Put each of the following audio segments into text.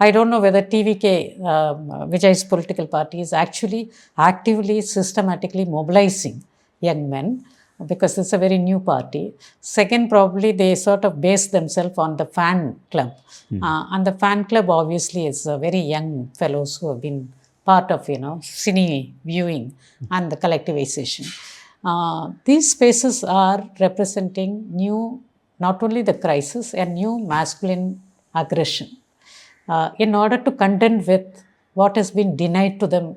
I don't know whether TVK, Vijay's political party, is actually actively, systematically mobilizing young men because it's a very new party. Second, probably they sort of base themselves on the fan club. And the fan club obviously is very young fellows who have been part of, cine viewing and the collectivization. These spaces are representing new, not only the crisis, a new masculine aggression in order to contend with what has been denied to them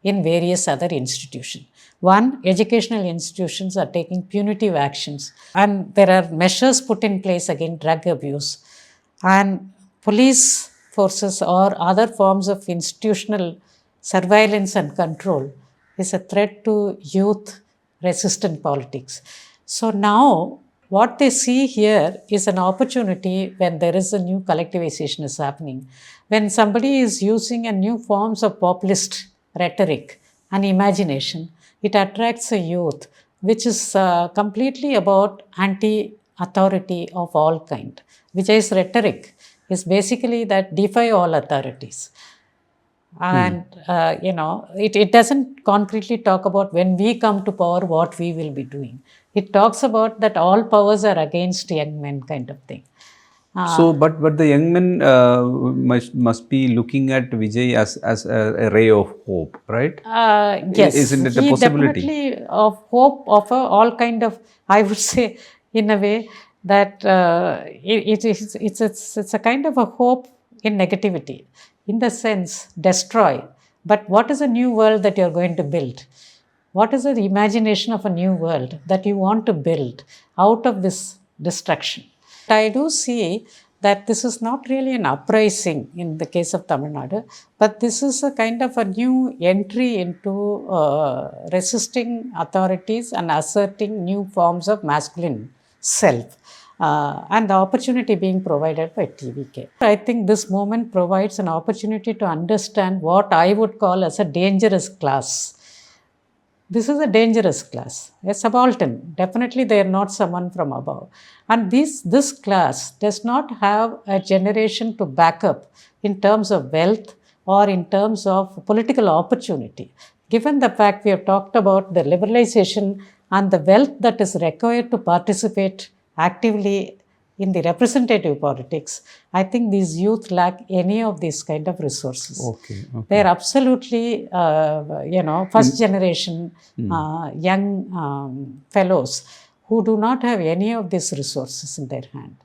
in various other institutions. One, educational institutions are taking punitive actions, and there are measures put in place against drug abuse, and police forces or other forms of institutional surveillance and control is a threat to youth resistant politics. So now what they see here is an opportunity when there is a new collectivization is happening. When somebody is using a new forms of populist rhetoric and imagination, it attracts a youth which is completely about anti-authority of all kind. Vijay's rhetoric is basically that defy all authorities. And, it doesn't concretely talk about when we come to power, what we will be doing. It talks about that all powers are against young men kind of thing. But the young men must be looking at Vijay as a ray of hope, right? Yes, isn't it a possibility? Definitely of hope of all kind of, I would say, in a way that it's a kind of a hope in negativity, in the sense destroy. But what is a new world that you're going to build? What is the imagination of a new world that you want to build out of this destruction? I do see that this is not really an uprising in the case of Tamil Nadu, but this is a kind of a new entry into resisting authorities and asserting new forms of masculine self. And the opportunity being provided by TVK. I think this moment provides an opportunity to understand what I would call as a dangerous class. This is a dangerous class, a subaltern. Definitely they are not someone from above. And this class does not have a generation to back up in terms of wealth or in terms of political opportunity. Given the fact we have talked about the liberalization and the wealth that is required to participate actively in the representative politics, I think these youth lack any of these kind of resources. Okay. They are absolutely, first generation young fellows who do not have any of these resources in their hand.